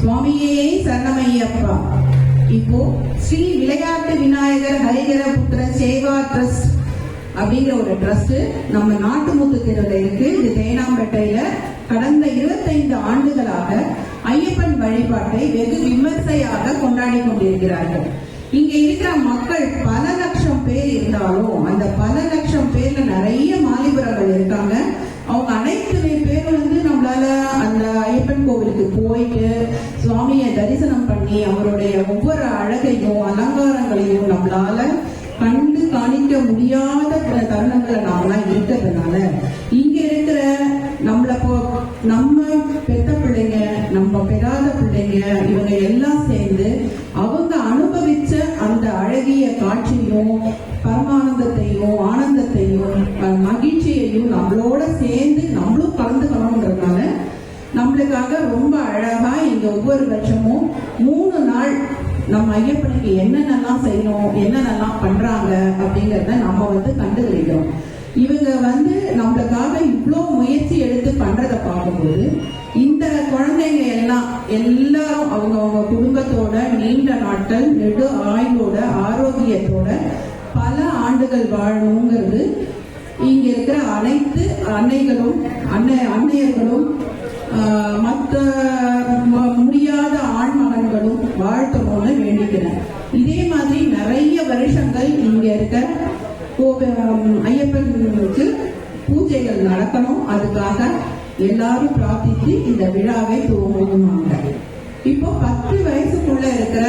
சுவாமியே சரணமையப்பா. இப்போ ஸ்ரீ விளையாட்டு விநாயகர் ஹரிகர புத்திர சேவா ட்ரஸ்ட் அப்படிங்கிற ஒரு ட்ரஸ்ட் நம்ம நாட்டுமுத்து தெருவில் இருக்கு. இது தேனாம்பேட்டையில கடந்த 25 ஆண்டுகளாக ஐயப்பன் வழிபாட்டை வெகு விமர்சையாக கொண்டாடி கொண்டிருக்கிறார்கள். இங்க இருக்கிற மக்கள் பல லட்சம் பேர் இருந்தாலும் அந்த பல லட்சம் பேர்ல நிறைய மாலிபுரங்கள் இருக்காங்க. அவங்க அனைத்து பேரும் நம்மளால அந்த ஐயப்பன் கோவிலுக்கு போயிட்டு சுவாமியை தரிசனம் பண்ணி அவருடைய ஒவ்வொரு அழகையும் அலங்காரங்களையும் நம்மளால கண்டு காணிக்க முடியாத தருணங்களை நாமெல்லாம் இருக்கிறதுனால இங்க இருக்கிற நம்ம பெத்த பிள்ளைங்க, நம்ம பெறாத பிள்ளைங்க, இவங்க எல்லாம் சேர்ந்து அவங்க அனுபவிச்ச அந்த அழகிய காட்சியும் பரமானந்தத்தையும் ஆனந்தத்தையும் மகிழ்ச்சியையும் நம்மளோட சேர்ந்து நம்மளும் கலந்துக்கணும்ன்றதுனால நம்மளுக்காக ரொம்ப அழகா இங்க ஒவ்வொரு வருஷமும் 3 நாள் நம்ம ஐயப்பனுக்கு என்னென்னலாம் செய்யணும், என்னென்னலாம் பண்றாங்க அப்படிங்கறத நம்ம கண்டுகளிக்கிறோம். இவங்க நம்மளுக்காக இவ்வளோ முயற்சி எடுத்து பண்றதை பார்க்கும்போது இந்த குழந்தைங்க எல்லாரும் அவங்க குடும்பத்தோட நீண்ட நாட்கள் நெடு ஆயுளோட ஆரோக்கியத்தோட பல ஆண்டுகள் வாழணுங்கிறது இங்க இருக்கிற அனைத்து அன்னைகளும் அன்னையர்களும் மற்ற முடியாத ஆண்மகன்களும் வாழ்த்தணும்னு வேண்டிக்கிறேன். இதே மாதிரி நிறைய வருஷங்கள் இங்க இருக்க ஐயப்பனுக்கு பூஜைகள் நடக்கணும். அதுக்காக எல்லாரும் பிரார்த்தித்து இந்த விழாவை துவங்குவாங்க. இப்போ 10 வயசுக்குள்ள இருக்கிற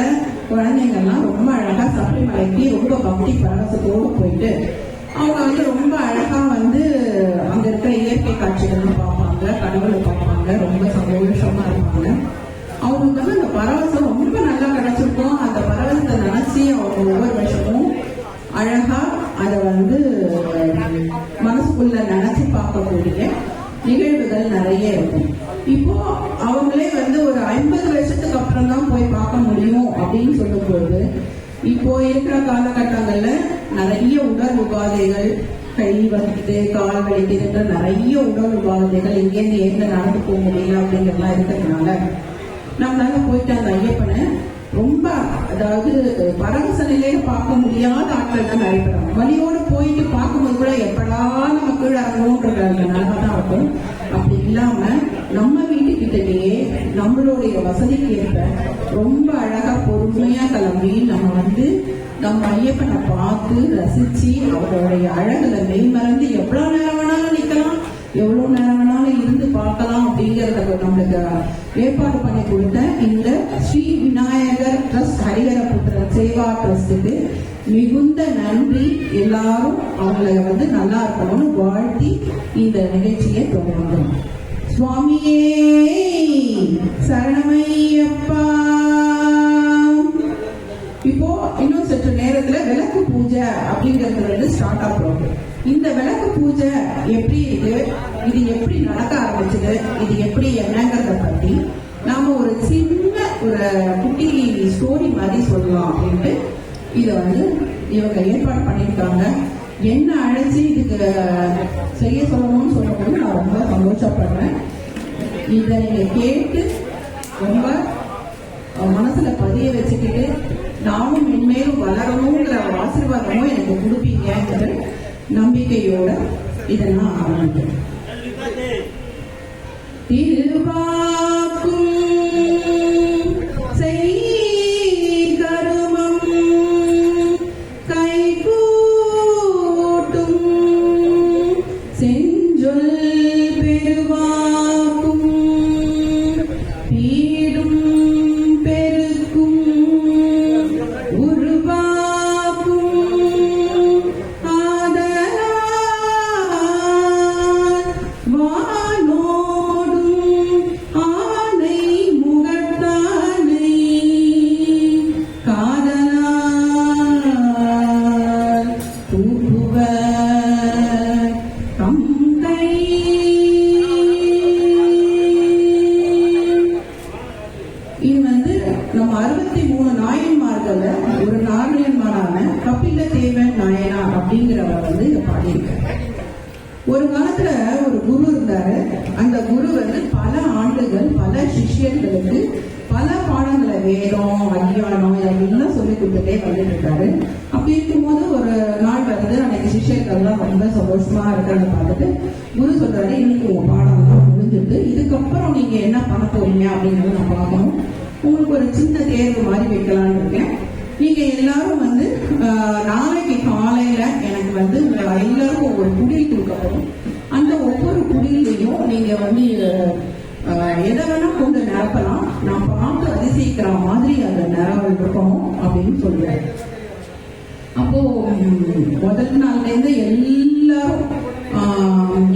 குழந்தைங்கள்லாம் ரொம்ப அழகா சபரிமலைக்கு ரொம்ப பக்தி பரவசத்தோடு போயிட்டு அவங்க ரொம்ப அழகா அங்க இருக்கிற இயற்கை காட்சிகள் பார்ப்பாங்க, கடவுளை பார்ப்பாங்க, ரொம்ப சந்தோஷமா இருப்பாங்க. அவங்களுக்கு அந்த பரவசம் ரொம்ப நல்லா கிடைச்சிருக்கும். அந்த பரவசத்தை நினைச்சு அவங்க ஒவ்வொரு வருஷமும் அழகா அதை மனசுக்குள்ள நினைச்சு பார்க்கக்கூடிய நிகழ்வுகள் நிறைய இருக்கும். இப்போ அவங்களே ஒரு 50 வருஷத்துக்கு அப்புறம் தான் போய் பார்க்க முடியும் அப்படின்னு சொல்லும்போது இப்போ இருக்கிற காலகட்டங்கள்ல நிறைய உடல் உபாதைகள், கை வலிக்குது, கால் வலிக்குதுன்ற நிறைய உடல் உபாதைகள் இங்கேருந்து எங்க நடந்து போக முடியல அப்படிங்கிறதுலாம் இருக்கிறதுனால நம்மளால போயிட்டு அந்த ஐயப்பனை ரொம்ப பரவச நிலையில பார்க்க முடியாத ஆட்கள் தான் நடைபெறாங்க. வழியோடு போயிட்டு பார்க்கும்போது கூட எப்படா நம்ம கீழே இறங்கணும்ன்ற நிலைமைதான் இருக்கும். அப்படி இல்லாம நம்ம வீட்டுக்கிட்டேயே நம்மளுடைய வசதிக்கு ஏற்ப ரொம்ப அழகா பொறுமையா கிளம்பி நம்ம ஐயப்பனை பார்த்து ரசிச்சு அவருடைய அழகுல மெய்மறந்து எவ்வளவு நேரம் வேணாலும் நிக்கலாம், எவ்வளவு நேரம் வேணாலும் இருந்து பார்க்கலாம் அப்படிங்கறத நம்மளுக்கு ஏற்பாடு பண்ணி கொடுத்த இந்த ஸ்ரீ விநாயகர் ட்ரஸ்ட் ஹரிகர புத்திர சேவா ட்ரஸ்டுக்கு மிகுந்த நன்றி. எல்லாரும் அவங்களை நல்லா இருக்கணும்னு வாழ்த்தி இந்த நிகழ்ச்சியை தொடங்கணும். சுவாமியே சரணமையப்பா. இப்போ இன்னும் சற்று நேரத்துல விளக்கு பூஜை அப்படிங்கிறது ஸ்டார்ட் ஆகும். இந்த விளக்கு பூஜை எப்படி இருக்கு, இது எப்படி நடக்க ஆரம்பிச்சது, இது எப்படி என்னங்கிறத பத்தி நாம ஒரு சின்ன ஒரு குட்டி ஸ்டோரி மாதிரி சொல்லலாம் அப்படின்ட்டு இதை இவங்க ஏற்பாடு பண்ணியிருக்காங்க. என்ன அழைச்சி இதுக்கு செய்ய சொல்லணும்னு சொல்லும்போது நான் ரொம்ப சந்தோஷப்படுறேன். இதை நீங்க கேட்டு ரொம்ப மனசுல பதிய வச்சுக்கிட்டு நானும் மென்மேலும் வளரணுங்கிற ஆசீர்வாதமும் எனக்கு கொடுப்பீங்கிற நம்பிக்கையோட இதை நான் ஆரம்பிக்கிறேன். திருவாக்கும் நம்ம 63 நாயன்மார்கள்ல ஒரு நாயன்மாரான கபில தேவன் நாயனார் அப்படிங்கிறவர் இதை பாடியிருக்கார். ஒரு காலத்துல ஒரு குரு இருந்தாரு. அந்த குரு வந்து பல ஆண்டுகள் பல சிஷ்யர்களுக்கு பல பாடங்களை, வேதம், அத்தியானம் இதெல்லாம் சொல்லி கொடுத்துட்டே வந்துட்டு இருக்காரு. அப்படி இருக்கும்போது ஒரு நாள் வருது, அன்னைக்கு சிஷ்யர்கள்லாம் ரொம்ப சந்தோஷமா இருக்கிறத பார்த்துட்டு குரு சொல்றாரு, இன்னைக்கு உங்க பாடம் தான் முடிஞ்சிட்டு, இதுக்கப்புறம் நீங்க என்ன பண்ண போறீங்க அப்படிங்கறத நான் பார்க்கணும். உங்களுக்கு ஒரு சின்ன தேர்வு மாதிரி வைக்கலான்னு இருக்கேன். நீங்க எல்லாரும் வந்து நாளைக்கு காலையில எனக்கு வந்து எல்லாருக்கும் ஒவ்வொரு குடில் கொடுக்கப்படும். அந்த ஒவ்வொரு குடிலையும் நீங்க வந்து எதை வேணா கொண்டு நிரப்பலாம். நான் பார்த்து அதிசயிக்கிற மாதிரி அந்த நிரவல் இருக்கணும் அப்படின்னு சொல்றேன். அப்போ முதல் நாள்ல இருந்து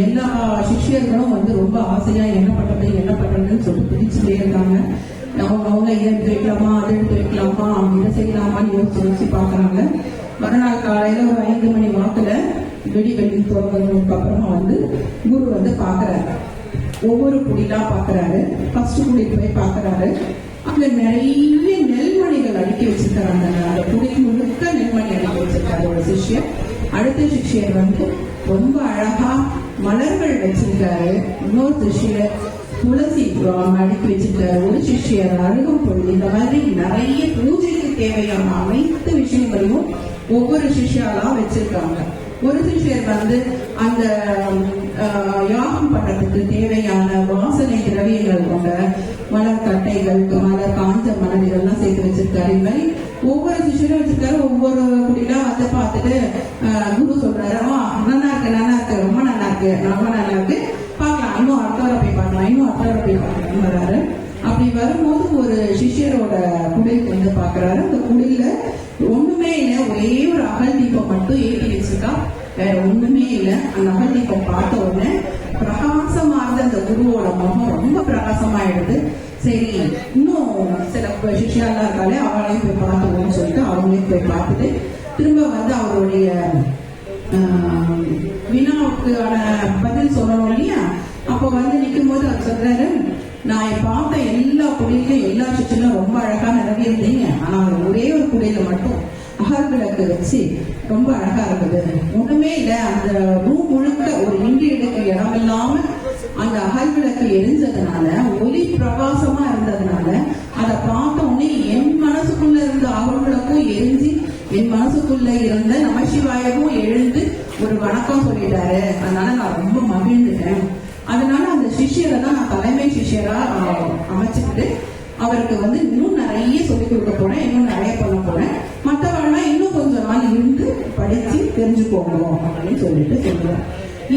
எல்லா சிஷ்யர்களும் வந்து ரொம்ப ஆசையா என்ன பண்றதுன்னு சொல்லிட்டு பிரிச்சுட்டே இருக்காங்க. அவங்க இதை எடுத்து வைக்கலாமா, அதை எடுத்து வைக்கலாமா, இதை செய்யலாமான்னு யோசிச்சு பாக்குறாங்க. மறுநாள் காலையில ஒரு 5 மணி வாக்குல வெடி தொடங்குறதுக்கு அப்புறமா வந்து குரு வந்து பாக்குறாரு. ஒவ்வொரு குடிலா பாக்குறாரு. ஃபர்ஸ்ட் குடி போய் பாக்குறாரு. அங்க நிறைய நெல்மணிகள் அடுக்கி வச்சிருக்காங்க. அந்த குடி முழுக்க நெல்மணி அடுக்கி வச்சிருக்காரு ஒரு சிஷ்யர். அடுத்த சிஷ்யர் வந்து ரொம்ப அழகா மலர்கள் வச்சிருக்காரு. இன்னொரு சிஷ்யர் துளசி அடுக்கி வச்சிருக்காரு. ஒரு சிஷ்யர் அருகம்புல். இந்த மாதிரி நிறைய பூஜைக்கு தேவையான அனைத்து விஷயங்களையும் ஒவ்வொரு சிஷ்யாலா வச்சிருக்காங்க. ஒரு சிஷ்யர் வந்து அந்த யாகம் பண்றதுக்கு தேவையான வாசனை திரவியங்கள் கொண்ட மலர் கட்டைகள், மலர் காஞ்ச மலர் இதெல்லாம் சேர்த்து வச்சிருக்காரு. இது மாதிரி ஒவ்வொரு சிஷ்யரும் வச்சிருக்காரு. ஒவ்வொரு குடியில அதை பார்த்துட்டு குரு சொல்றாரு, நல்லா இருக்கு, ரொம்ப நல்லா இருக்கு, பார்க்கலாம், இன்னும் அடுத்தவரை போய் பார்க்கலாம் வர்றாரு. அப்படி வரும்போது ஒரு சிஷ்யரோட குடிலுக்கு வந்து பாக்குறாரு. அந்த குடில ஒண்ணுமே இல்லை, ஒரே ஒரு அகல் தீபம் மட்டும் ஏற்றி வச்சிருக்கா, வேற ஒண்ணுமே இல்லை. அந்த அகல் தீபம் பார்த்த உடனே பிரகாசமா இருந்த அந்த குருவோட முகம் ரொம்ப பிரகாசமாயிடுது. சரி, இன்னும் சில சிஷ்யாலாம் இருக்காலே அவளையும் போய் பார்த்துவோம்னு சொல்லிட்டு அவங்களையும் போய் பார்த்துட்டு திரும்ப வந்து அவருடைய வினாவுக்கான பதில் சொல்லணும் இல்லையா. அப்போ வந்து நிற்கும் போது அவர் சொல்றாரு, நான் பார்த்த எல்லா குடியிலும் எல்லா சிஷ்யனும் ரொம்ப அழகா நிரவி இருந்தீங்க. ஆனா ஒரே ஒரு குடியில மட்டும் அகல் விளக்கு வச்சு ரொம்ப அழகா இருக்குது. ஒண்ணுமே இல்ல, அந்த ரூம் முழுக்க ஒரு இண்டி எடுக்க இடம் இல்லாம அந்த அகல் விளக்கு எரிஞ்சதுனால, ஒளி பிரகாசமா இருந்ததுனால அதை பார்த்த உடனே என் மனசுக்குள்ள இருந்த அகல் விளக்கும் எரிஞ்சு என் மனசுக்குள்ள இருந்த நமசிவாயமும் எழுந்து ஒரு வணக்கம் சொல்லிட்டாரு. அதனால நான் ரொம்ப மகிழ்ந்துட்டேன். அதனால அந்த சிஷ்யரை தான் நான் தலைமை சிஷ்யரா அமைச்சுக்கிட்டு அவருக்கு வந்து இன்னும் நிறைய சொல்லிக் கொடுக்க போறேன், இன்னும் நிறைய பண்ண போறேன். மற்றவர்கள்லாம் இன்னும் கொஞ்ச நாள் இருந்து படிச்சு தெரிஞ்சுக்கோங்க அப்படின்னு சொல்லிட்டு சொல்லுவேன்.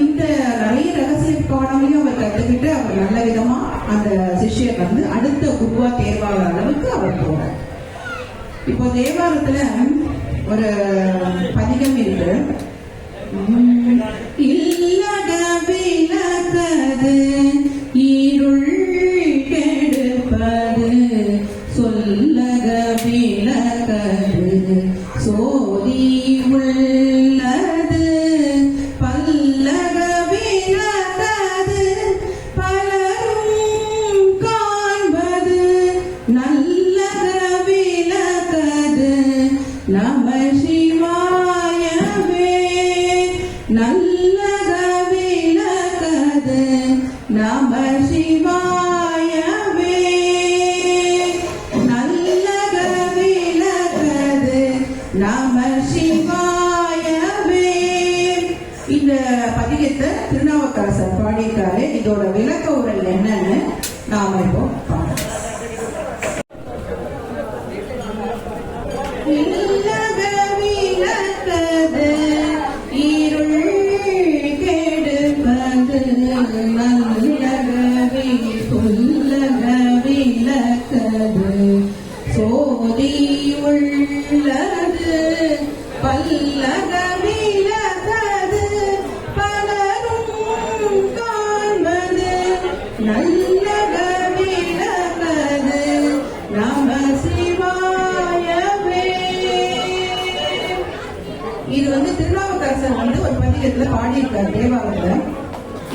இந்த நிறைய ரகசிய பாடங்களையும் அவர் கற்றுக்கிட்டு அவர் நல்ல விதமா அந்த சிஷ்யர் வந்து அடுத்த குருவா தேர்வாகிற அளவுக்கு அவர் போறார். இப்போ தேவாரத்துல ஒரு பதிகம் இருக்கு. இல்லக விளக்கது இருள் கெடுப்பது, சொல்லக விளக்கது சோதி உள்ளது, பல்லக விளக்கது பலரும் காண்பது, நல்லக விளக்கது நம சிவாயவே, நல்லக விளக்கது நம சிவாயவே, நல்லக விளக்கது நம சிவாயவே. இந்த பதிகத்தை திருநாவுக்கரசர் பாடியிருக்காரு. இதோட விளக்க உரை என்னன்னு நாம இப்போ பார்க்கலாம். சோதி உள்ளது, பல்லக விளக்கது பலரும் காண்பது, நல்லக விளக்கது நம சிவாயவே. இது வந்து திருநாவுக்கரசர் வந்து ஒரு பதிகத்துல பாடியிருக்கார் தேவாரத்துல.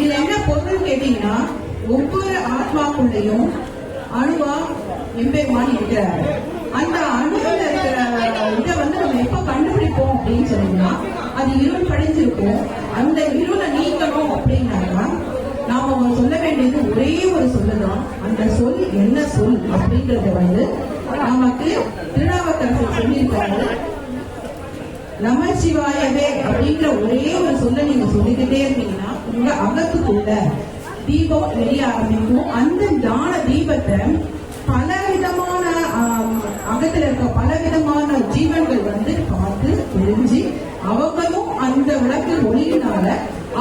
இது என்ன பொருள் கேட்டீங்கன்னா, ஒவ்வொரு ஆத்மாக்குள்ளையும் அணுவா எம்பெருமான் இருக்கிறாரு. அந்த அணுவில் இருக்கிற இதை வந்து நம்ம எப்ப கண்டுபிடிப்போம் அப்படின்னு சொன்னீங்கன்னா, அது இருள் படிஞ்சிருக்கும். அந்த இருளை நீக்கணும் அப்படின்னாக்கா நாம சொல்ல வேண்டியது ஒரே ஒரு சொல்லுதான். அந்த சொல் என்ன சொல் அப்படிங்கறத நமக்கு திருநாவுக்கரசர் சொல்லியிருக்காரு. நமசிவாயவே அப்படிங்கிற ஒரே ஒரு சொல்ல நீங்க சொல்லிக்கிட்டே இருந்தீங்கன்னா உங்க அகத்துக்குள்ள தீபம் எரிய ஆரம்பிக்கும். அந்த ஞான தீபத்தை பல விதமான அகத்துல இருக்க பல விதமான ஜீவன்கள் பார்த்து தெரிஞ்சு அவங்களும் அந்த விளக்கு ஒளியினால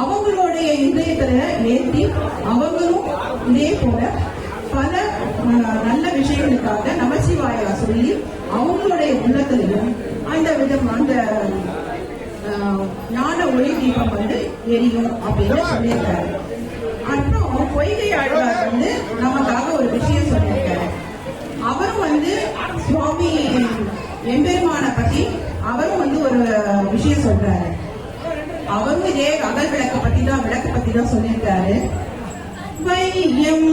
அவங்களுடைய இதயத்துல ஏற்றி அவங்களும் இதே போல பல நல்ல விஷயங்களுக்காக நமசிவாயா சொல்லி அவங்களுடைய உள்ளத்திலையும் அந்த விதம் அந்த ஞான ஒளி தீபம் எரியும் அப்படின்னு சொல்லியிருக்காரு. அப்புறம் பொய்கை ஆழ்வார் நமக்காக ஒரு விஷயம் சொல்லியிருக்காரு. அவரும் சுவாமி எம்பெருமான பத்தி அவரும் ஒரு விஷயம் சொல்றாரு. அவரும் இதே அகல் விளக்கு பத்தி தான் சொல்லியிருக்காரு. வையம்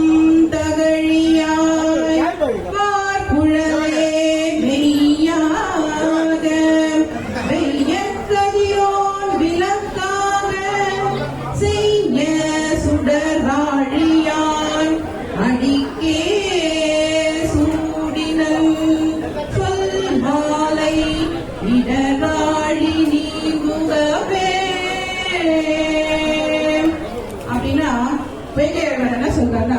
தகழியாய் வார்குழலே மெய்யாக வெய்யக்கதிரோன் விளக்காக செய்ய சுடராழியான் அடிக்கே சூடினல் சொல் மாலை இடராழி நீங்குகவே அப்படின்னா என்ன சொல்றாருன்னா,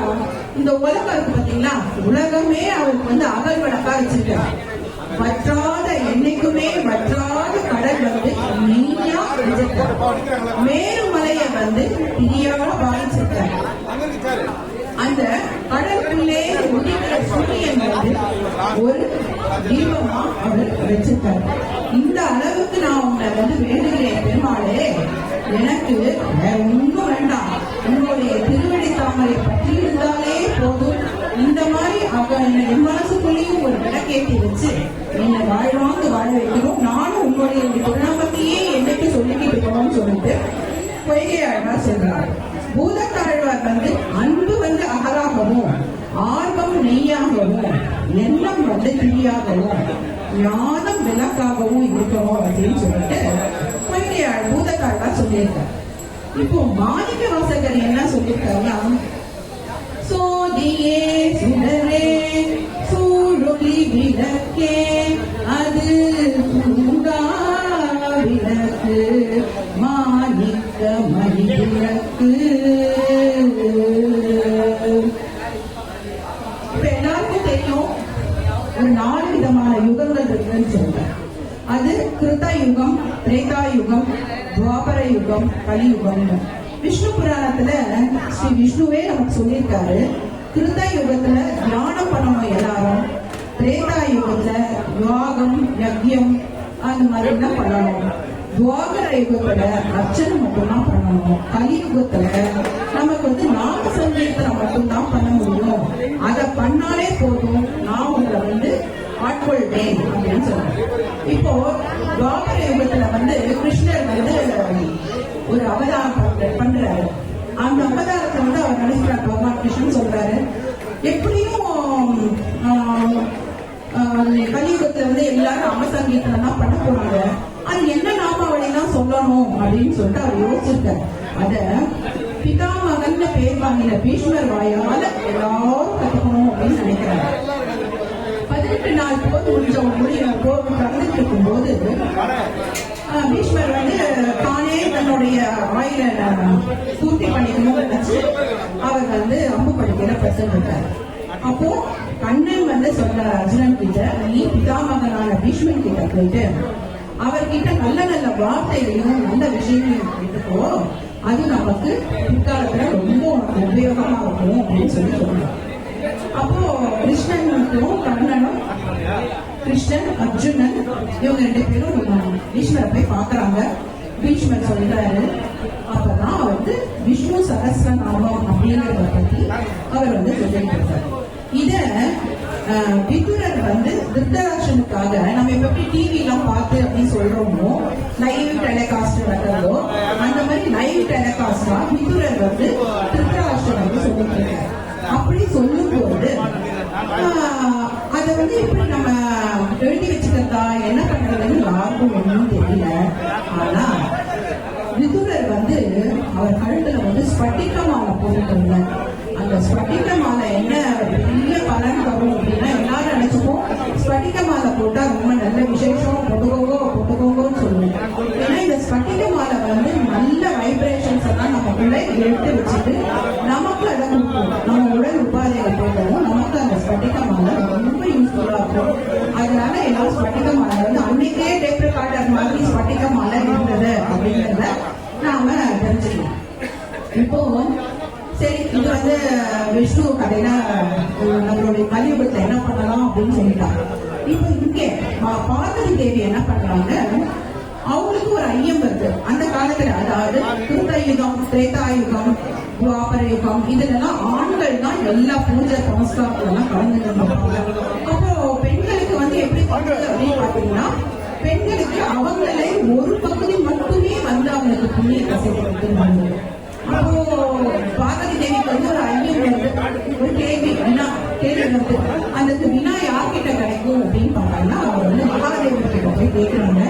இந்த உலகம் இருக்கு பாத்தீங்களா, உலகமே அவருக்கு அகல் விளக்கா வச்சிருக்காரு. வற்றாத என்னைக்குமே வற்றாத கடல் நெய்யா மேருமலையை பிரியாக பாதிச்சிருக்காரு. அந்த கடலுக்குள்ளே உதிக்கிற சூரியன் ஒரு தீபமா அவர் வச்சிருக்காரு. இந்த அளவுக்கு நான் உங்களை வேண்டுகிறேன் பெருமாளே, எனக்கு வேற ஒன்றும் வேண்டாம், உங்களுடைய திருவடி தாமரை பற்றி இருந்தாலே போதும். இந்த மாதிரி என் மனசுக்குள்ளேயும் ஒரு விளக்கேற்றி வச்சு என்னை வாழ்வாங்க வாழ வைக்கணும். நானும் உங்களுடைய திருநாமத்தையே என்னைக்கு சொல்லிக்கிட்டு இருக்கணும்னு சொல்லிட்டு பொய்கை ஆழ்வார் சொல்றாரு. பூதத்தாழ்வார் அன்பு அகலாகவும் ஆர்வம் நெய்யாகவும் எண்ணம் திரியாகவும் ஞானம் விளக்காகவும் இருக்கணும் அப்படின்னு சொல்லிட்டு பூதத்தாழ்வார் சொல்லியிருக்கார். இப்போ மாணிக்க வாசகர் என்ன சொல்லியிருக்காருன்னா, சோதியே சுடரே சூழொளி விளக்கே அது பூங்கா விளக்கு மாணிக்க மணி விளக்கு. இப்ப எல்லாருக்கும் தெரியும் ஒரு 4 விதமான யுகங்கள் இருக்குன்னு சொல்றேன். அது கிருத யுகம், திரேதா யுகம், துவாபர யுகம், கலியுகம். விஷ்ணு புராணத்துல ஸ்ரீ விஷ்ணுவே நமக்கு சொல்லியிருக்காரு, கிருத யுகத்துல தியானம் பண்ணணும் எல்லாரும், திரேதா யுகத்துல யாகம் யஜ்யம் அந்த மாதிரி தான் பண்ணணும், துவாபர யுகத்துல அர்ச்சனை மட்டும்தான் பண்ணணும், கலியுகத்துல நமக்கு நாம சங்கீர்த்தனை மட்டும்தான் பண்ண முடியும், அதை பண்ணாலே போதும் நான் உங்களை ஆட்கொள்வேன் அப்படின்னு சொல்றேன். இப்போ துவாபர யுகத்துல கிருஷ்ணர் ஒரு அவதாரம் பண்றாரு. அந்த அவதாரத்தை அவர் நினைக்கிறார். பகவான் கிருஷ்ணன் சொல்றாரு, எப்படியும் கலியுகத்துல எல்லாரும் அமசங்கீர்த்தனம் தான் பண்ண போறாங்க, அது என்ன நாமாவளி தான் சொல்லணும் அப்படின்னு சொல்லிட்டு அவர் யோசிச்சிருக்காரு. அத பிதாமகன் பேர் வாங்கின பீஷ்மர் வாயால எல்லாரும் கத்துக்கணும் அப்படின்னு நினைக்கிறாங்க. 18 நாள் போது போர் நடந்துட்டு இருக்கும் போது பீஷ்மர் தானே தன்னுடைய ஆயில பூர்த்தி பண்ணிக்கணும்னு நினைச்சு அவர் அம்பு படுக்கையில படுத்திருக்காரு. அப்போ கண்ணன் சொல்றாரு அர்ஜுனன் கிட்ட, நீ பிதாமகனான பீஷ்மன் கிட்ட போயிட்டு அவர்கிட்ட நல்ல நல்ல வார்த்தைகளையும் நல்ல விஷயங்களையும் கேட்டுக்கோ, அது நமக்கு பிற்காலத்துல ரொம்ப உபயோகமா இருக்கும் அப்படின்னு சொல்லி சொல்றாரு. அப்போ கிருஷ்ணனுக்கும் கண்ணனும், கிருஷ்ணன் அர்ஜுனன் இவங்க 2 பேரும் பீஷ்மரை போய் பாக்குறாங்க. பீஷ்மர் சொல்றாரு, அப்பதான் விஷ்ணு சகஸ்ரநாமம் அப்படிங்கறத பத்தி அவர் சொல்லிட்டு இருக்காரு. இத விதுரர் திருத்தராஷ்டிரனுக்காக நம்ம எப்படி டிவி எல்லாம் பார்த்து அப்படின்னு சொல்றோமோ, லைவ் டெலிகாஸ்ட் நடக்கிறதோ அந்த மாதிரி லைவ் டெலிகாஸ்டா விதுரர் திருத்தராஷ்டிரன் சொல்லிட்டு இருக்காரு. அப்படி சொல்லும் போது அதை எப்படி நம்ம எழுதி வச்சுக்கிறதா என்ன பண்றதுன்னு யாருக்கும் ஒன்றும் தெரியல. ஆனா அவர் கழுத்துல வந்து ஸ்பட்டிக மாலை போட்டுருந்தார். அந்த ஸ்பட்டிக மாலை என்ன பெரிய பலன் வரும் அப்படின்னா எல்லாரும் நினைச்சுப்போம் ஸ்பட்டிக மாலை போட்டா ரொம்ப நல்ல விசேஷம், பொட்டுக்கோங்கன்னு சொல்லுவோம். ஏன்னா இந்த ஸ்பட்டிக மாலை வந்து நல்ல வைப்ரேஷன்ஸ் எல்லாம் நமக்குள்ள எடுத்து வச்சுட்டு நமக்கு அதை கொடுக்கும். நம்ம உடல் உபாதைகள் போட்டோம் நமக்கு அந்த ஸ்பட்டிக மாலை ரொம்ப யூஸ்ஃபுல்லா இருக்கும். அதனால எல்லாரும் ஸ்பட்டிக மாலை வந்து அன்னைக்கே டேப் ரெக்கார்டர் மாதிரி ஸ்பட்டிக மாலை இருந்தது அப்படிங்கிறத நாம தெரிஞ்சுக்கலாம். இப்போ சரி, இது வந்து விஷ்ணு கதையில நம்மளுடைய கலியுகத்தை என்ன பண்ணலாம் அப்படின்னு சொல்லிட்டாங்க. இப்போ இங்கே பார்வதி தேவி என்ன பண்றாங்க, அவங்களுக்கு ஒரு ஐயம் வருது. அந்த காலத்துல அதாவது கிருத்தயுகம், திரேதாயுகம், துவாபர யுகம் இதுலலாம் ஆண்கள் தான் எல்லா பூஜை சமஸ்காரத்தெல்லாம் கலந்துருந்தாங்க. அப்போ பெண்களுக்கு வந்து எப்படி பண்ணுறது அப்படின்னு பாத்தீங்கன்னா, பெண்களுக்கு அவங்களை ஒரு பகுதி மட்டுமே வந்து அவங்களுக்கு புண்ணியத்தை செய்து. அப்போ பார்வதி தேவிக்கு வந்து ஒரு ஐயம் வருது, ஒரு கேள்வி வருது. அந்த வினா யார்கிட்ட கிடைக்கும் அப்படின்னு பார்த்தாங்கன்னா அவர் வந்து மகாதேவர் கிட்ட போய் கேட்கிறாங்க.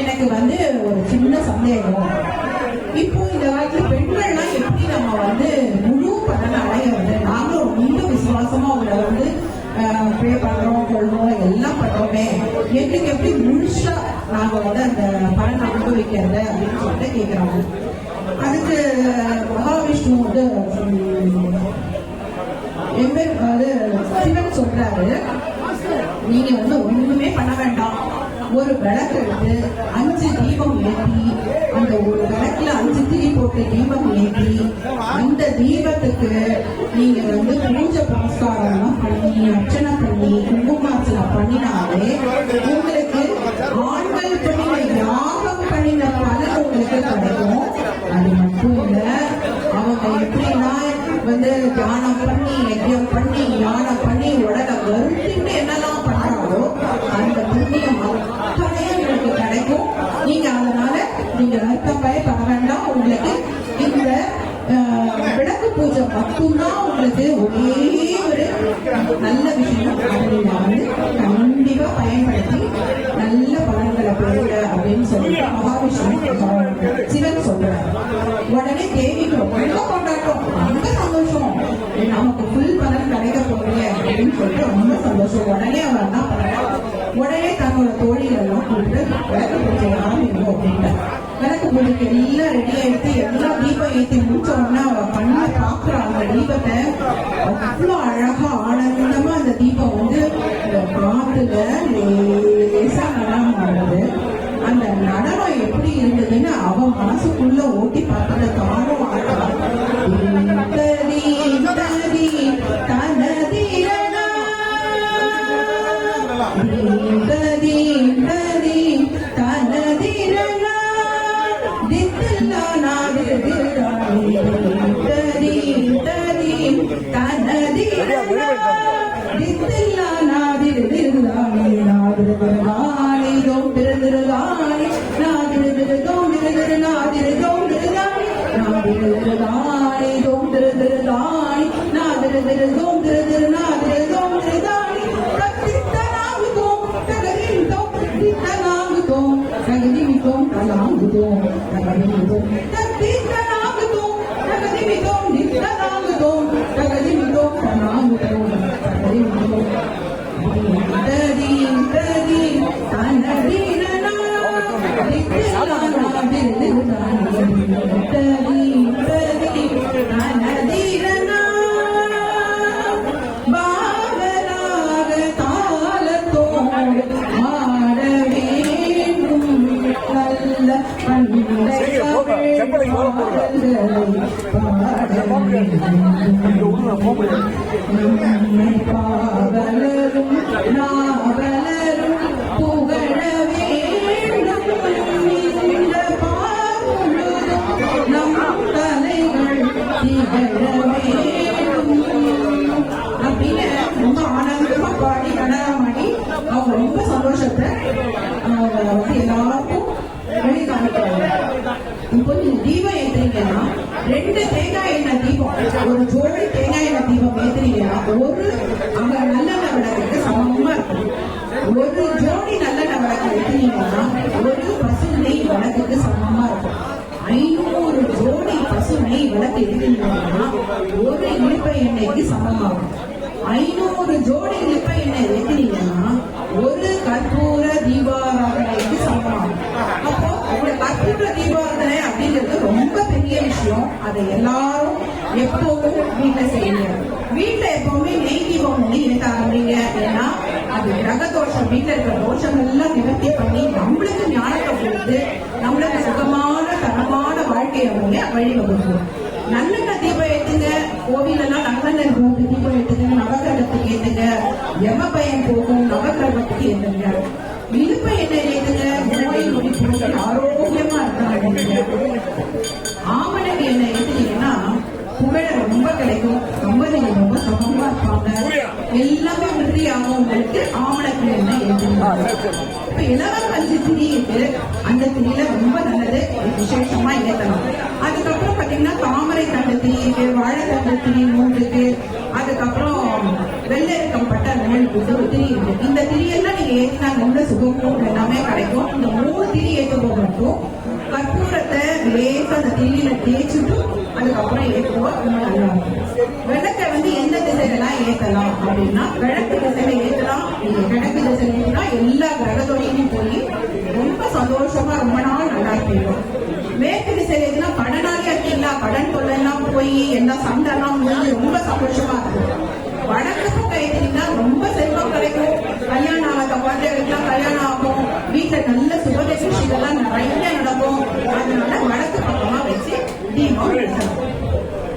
எனக்கு வந்து ஒரு சின்ன சந்தேகம், இப்போ இந்த காலத்துல பெண்கள்லாம் எப்படி நம்ம வந்து முழு பலனை அடையிறது? நாங்களும் ரொம்ப விசுவாசமா அவங்களை வந்து ப்ரே பண்றோம், கொள்றோம், எல்லாம் பண்றோமே, எங்களுக்கு எப்படி முழுசா நாங்க வந்து அந்த பலனை அனுபவிக்கிறது அப்படின்னு சொல்லிட்டு கேட்கிறாங்க. அதுக்கு மகாவிஷ்ணு வந்து சிவன் சொல்றாரு, நீங்க வந்து ஒண்ணுமே பண்ண வேண்டாம், ஒரு விளக்கு எடுத்து 5 தீபம் ஏற்றி, அந்த ஒரு விளக்குல 5 திரி போட்டு தீபம் ஏற்றி, அந்த தீபத்துக்கு நீங்க வந்து பூஜை புரஸ்காரம் பண்ணி அர்ச்சனை பண்ணி குங்குமார்ச்சனை பண்ணினாலே உங்களுக்கு ஆண்கள் பண்ணின யாகம் பண்ணின பலன் உங்களுக்கு கிடைக்கும். அது மட்டும் இல்ல, அவங்க எப்படின்னா வந்து தியானம் பண்ணி யஜ்யம் பண்ணி ஞானம் பண்ணி உடலை வருத்திட்டு என்னெல்லாம் பண்றாங்களோ அந்த புண்ணியம் அத்தனையும் உங்களுக்கு கிடைக்கும். நீங்க அதனால நீங்க வருத்தப்பட வேண்டாம். உங்களுக்கு இந்த விளக்கு பூஜை மட்டும்தான் உங்களுக்கு ஒரே ஒரு நல்ல விஷயம். நீங்க வந்து கண்டிப்பா பயன்படுத்தி நல்ல பலன்களை பெறுங்க அப்படின்னு சொல்லிட்டு மகாவிஷ்ணு சிவன் சொல்றாரு. உடனே தேவிக்கு ரொம்ப கொண்டாட்டம், ரொம்ப சந்தோஷம், நமக்கு ஃபுல் பலன் கிடைக்க போறீங்க அப்படின்னு சொல்லிட்டு ரொம்ப சந்தோஷம். உடனே அவர் என்ன பண்றாரு, உடனே தன்னோட தோழிகள் எல்லாம் கூப்பிட்டு விளக்கு பூஜை ஆரம்பிக்கும் அப்படின்ட்டு விளக்கு பூஜைக்கு எல்லாம் ரெடி ஆயிடுத்து எல்லா தீபம் ஏற்றி முடிச்ச உடனே அவ கண்ணை பாக்குற அந்த தீபத்தை அவ்வளவு அழகா ஆனந்தமா அந்த தீபம் வந்து இந்த காத்துல லேசா நடனம் ஆடுது. அந்த நடனம் எப்படி இருந்ததுன்னு அவன் மனசுக்குள்ள ஓட்டி பார்த்தத தானும் ஆடுறான். ரொம்ப ஆனந்தமா பாடி நடனமாடி அவங்க ரொம்ப சந்தோஷத்தை எல்லாருக்கும் வெளிக்காமிக்கிறாங்க. இப்போ நீங்க தீபம் ஏத்துறீங்கன்னா 2 தேங்காய் எண்ணெய் தீபம், ஒரு ஜோடி தேங்காய் எண்ணெய் தீபம் ஏத்துறீங்கன்னா ஒரு அங்க நல்லெண்ணெய் விளக்குக்கு சமமா இருக்கும். ஒரு ஜோடி நல்லெண்ணெய் விளக்கு ஏத்துனீங்கன்னா ஒரு பசு நெய் விளக்குக்கு சமமா இருக்கும். 500 ஜோடி பசுமை விளக்கு எடுத்தீங்கன்னா ஒரு இழுப்ப எண்ணெய்க்கு சமமாகும். 500 ஜோடி இழுப்ப எண்ணெய் ஏற்றினீங்கன்னா ஒரு கற்பூர தீபாராதனைக்கு சமமாகும். அப்போ இந்த கற்பூர தீபாராதனை அப்படிங்கிறது ரொம்ப பெரிய விஷயம். அதை எல்லாரும் எப்போதும் வீட்டுல செய்யுங்க. வீட்டுல எப்பவுமே நெய் தீபம் ஒண்ணு ஏற்ற ஆரம்பிங்க. ஏன்னா அது கிரக தோஷம், வீட்டுல இருக்கிற தோஷம் எல்லாம் நிவர்த்தி பண்ணி நம்மளுக்கு ஞானத்தை கொடுத்து நம்மளுக்கு சுகமான தரமான வாழ்க்கையை வழிவகுக்கும். நல்லெண்ணெய் தீபம் ஏத்துங்க. கோவில் எல்லாம் நல்லெண்ணெய் தீபம் ஏத்துங்க. நவகிரகத்துக்கு ஏத்துங்க. எம பயம் போகும். நவகிரகத்துக்கு ஏத்துங்க. இழுப்ப எண்ணெய் ஏத்துங்க. நோய் நொடி போட்டு ஆரோக்கியமா இருக்காங்க. ஆமணக்கு எண்ணெய் ஏத்துனீங்கன்னா புகழ ரொம்ப கிடைக்கும். நீங்க ரொம்ப சுகமா இருப்பாங்க. எல்லாமே உறுதி ஆகும். உங்களுக்கு ஆமணக்கு எண்ணெய் ஏத்துங்க. இப்ப இளவல் பஞ்சு திரி இருக்கு. அந்த திரியில ரொம்ப நல்லது, விசேஷமா ஏத்தலாம். அதுக்கப்புறம் பாத்தீங்கன்னா தாமரை தண்டு திரி இருக்கு, வாழைத்தண்டு திரி 3 இருக்கு. அதுக்கப்புறம் வெள்ளரிக்கம் பட்ட 4 திரி இருக்கு. இந்த திரியெல்லாம் நீங்க ஏற்றினா நல்ல சுகமும் எல்லாமே கிடைக்கும். இந்த 3 திரி ஏற்றும்போது மட்டும் கற்பூரத்தை லேசா அந்த திரியில தேய்ச்சிட்டு அதுக்கப்புறம் ஏற்றுவோம். ரொம்ப நல்லா இருக்கும். விளக்கை எந்த திசையிலாம் ஏற்றலாம் அப்படின்னா கிழக்கு திசையில ஏற்றலாம். நீங்க கிழக்கு திசையில ஏற்றினா எல்லா கிரகத்தோடையும் போய் ரொம்ப சந்தோஷமா ரொம்ப நாள் நல்லா இருக்கும். மேற்கு திசையில ஏற்றினா கடனாலே இருக்கீங்களா, கடன் தொல்லைலாம் போய் எல்லா சண்டைலாம் முடிஞ்சு ரொம்ப சந்தோஷமா இருக்கும். வடக்கு பக்கம் ஏற்றினீங்கன்னா ரொம்ப செல்வம் கிடைக்கும். கல்யாணம் ஆகாத குழந்தைகளுக்குலாம் கல்யாணம் ஆகும். வீட்டுல நல்ல சுபதேசம் நிறைய நடக்கும். அதனால வடக்கு பக்கமா வச்சு தீபம் ஏற்றணும்.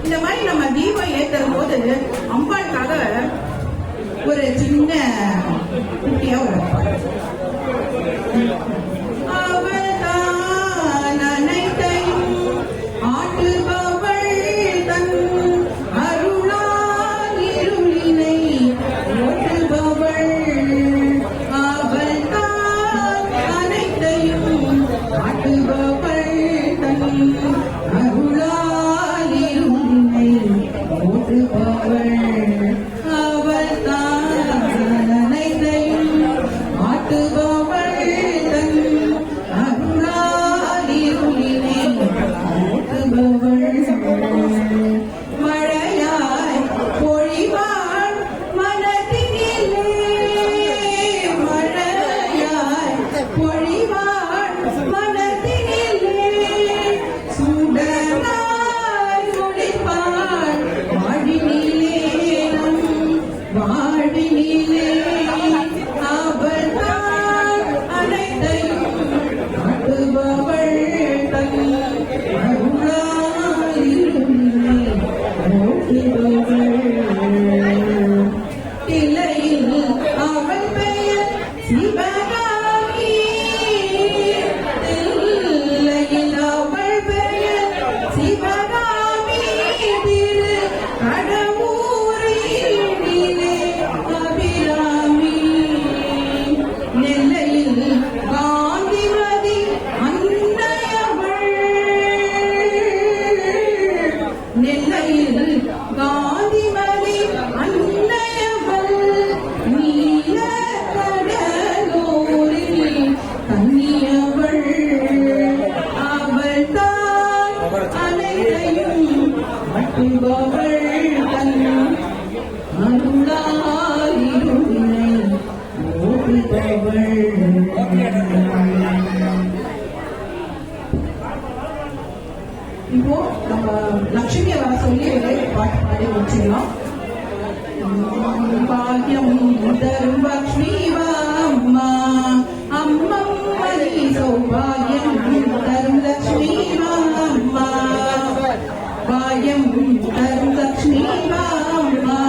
இந்த மாதிரி நம்ம தீபம் ஏற்றும் போது அம்பாளுக்காக ஒரு சின்ன குட்டியா ஒரு இப்போ நம்ம லட்சுமியை வர சொல்லி பாட்டு பாடி முடிச்சிடலாம். பாக்கியம் தரும் லக்ஷ்மி வாம்மா அம்மம்மணி சௌபாகியம் தரும் லக்ஷ்மி வாம்மா பாக்கியம் தரும் லக்ஷ்மி வாம்மா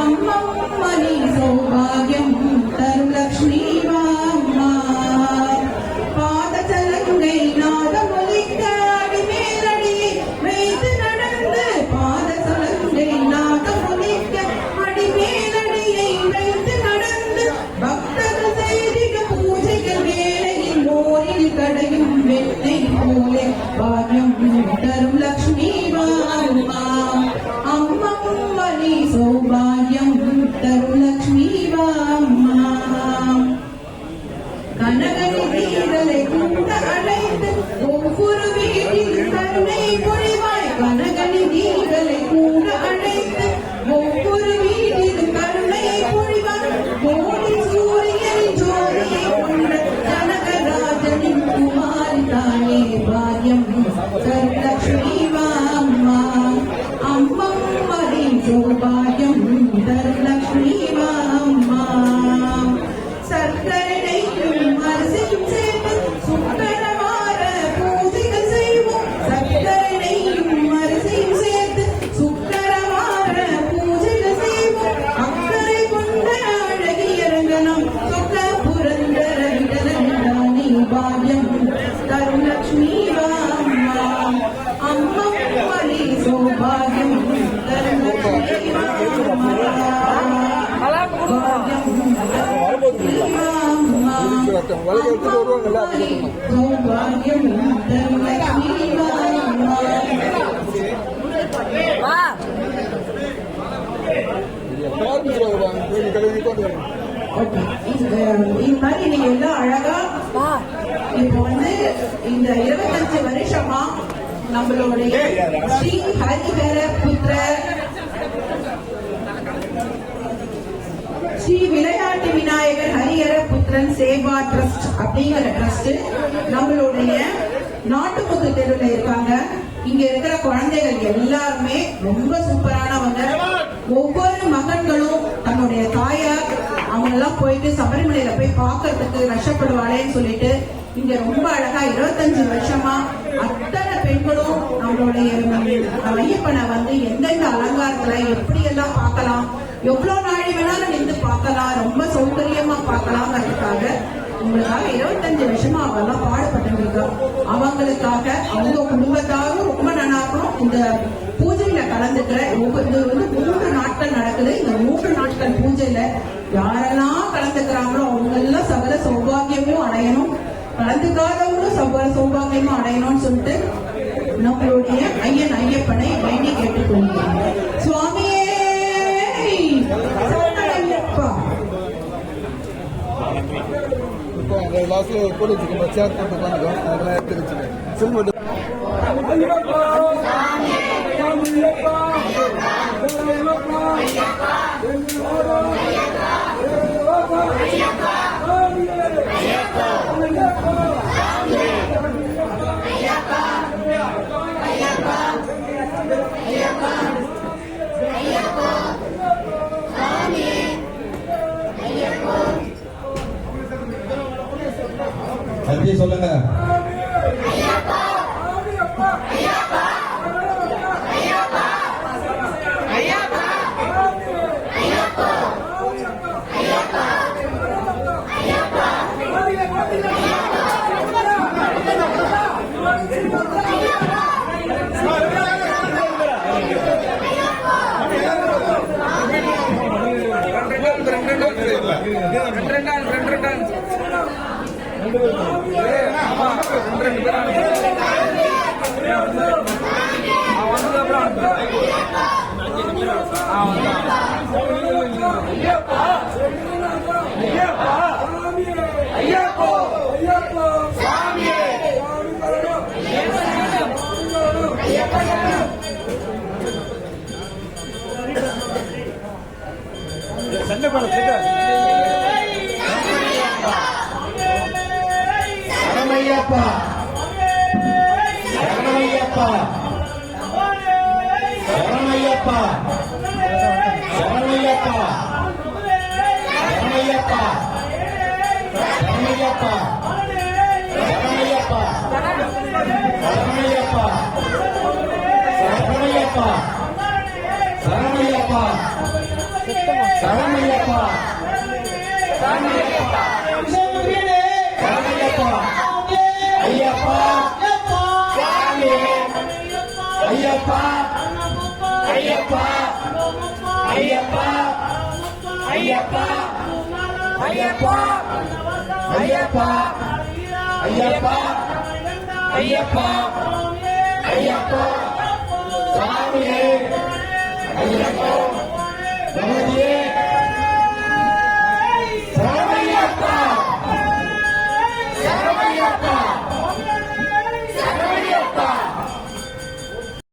அம்மம்மணி சௌபாகியம் தரும் லக்ஷ்மி வாம்மா பாதச்சலங்கை நாதமொழிக்க அடிமேலடியை வைத்து நடந்து பாதச்சலங்கை நாதமொழிக்க அடிமேலடியை வைத்து நடந்து பக்தர்கள் செய்திட பூஜைகள் வேளையில் மோரில் கடையும் வெண்ணை போலே பாக்கியம் தரும் லக்ஷ்மி வாம்மா அம்மம்மணி சௌபாகியம் தரும் லக்ஷ்மி வாம்மா கனகனி வீரலை கூட அழைத்து சௌபாகியம் தருலக்ஷ்மி அம்மா சர்க்கரையும் அரிசியும் சேர்த்து சுக்கரவார பூஜைகள் செய்வோம் சர்க்கரையும் அரிசியும் சேர்த்து சுக்கரவார பூஜைகள் செய்வோம் அக்கறை கொண்ட அழகிய ரங்கனம் சொக்க புரந்தர விடலி பாகியம் தருலக்ஷ்மி அம்மா அம்மா மணி சௌபாகியம் தருலக்ஷ்மி நீங்க எல்லாம் அழகா இப்ப வந்து இந்த 25 வருஷமா நம்மளுடைய ஸ்ரீ ஹரிஹர புத்திர ஸ்ரீ விளையாட்டு விநாயகர் ஹரிஹர புத்திரன் சேவா ட்ரஸ்ட் அப்படிங்கிற ட்ரஸ்ட் நம்மளுடைய நாட்டுப்புத்து தெருவில் இருக்காங்க. இங்க இருக்கிற குழந்தைகள் எல்லாருமே ரொம்ப சூப்பரானவங்க. ஒவ்வொரு மகன்களும் தன்னுடைய தாயார் அவங்க எல்லாம் போயிட்டு சபரிமலையில போய் பார்க்கறதுக்கு கஷ்டப்படுவாளேன்னு சொல்லிட்டு இங்க ரொம்ப அழகா 25 வருஷமா அத்தனை பெண்களும் நம்மளுடைய ஐயப்பனை வந்து எந்தெந்த அலங்காரத்துல எப்படி எல்லாம் பார்க்கலாம், எவ்வளவு நாள் வேணாலும் நின்று பார்க்கலாம், ரொம்ப சௌகரியமா பார்க்கலாங்கிறதுக்காக உங்களுக்காக 25 வருஷமா அவெல்லாம் பாடுபட்டு இருக்கோம். அவங்களுக்காக அவங்க குடும்பத்தாரும் ரொம்ப நல்லாக்கும். இந்த பூஜையில கலந்துக்கிற இது வந்து 3 நாட்கள் நடக்குது. இந்த 3 நாட்கள் பூஜையில யாரெல்லாம் கலந்துக்கிறாங்களோ அவங்க எல்லாம் சகல சௌபாகியமும் அடையணும், கலந்துக்காதவங்களும் சகல சௌபாகியமும் அடையணும்னு சொல்லிட்டு நம்மளுடைய ஐயப்பனை வேண்டி கேட்டுக்கொள்கிறோம். சுவாமியே சரணமையப்பா. அப்படி சொல்லுங்க. சண்டை பண்ண சரணமையப்பா சரணமையப்பா சரணமையப்பா சரணமையப்பா சரணமையப்பா சரணமையப்பா சரணமையப்பா சரணமையப்பா சரணமையப்பா சரணமையப்பா சரணமையப்பா சரணமையப்பா சரணமையப்பா ஐயப்பா சாமி ஐயப்பா ஐயப்பா ஐயப்பா ஐயப்பா ஐயப்பா ஐயப்பா ஐயப்பா ஐயப்பா ஐயப்பா சாமி ஐயப்பா பகவதியே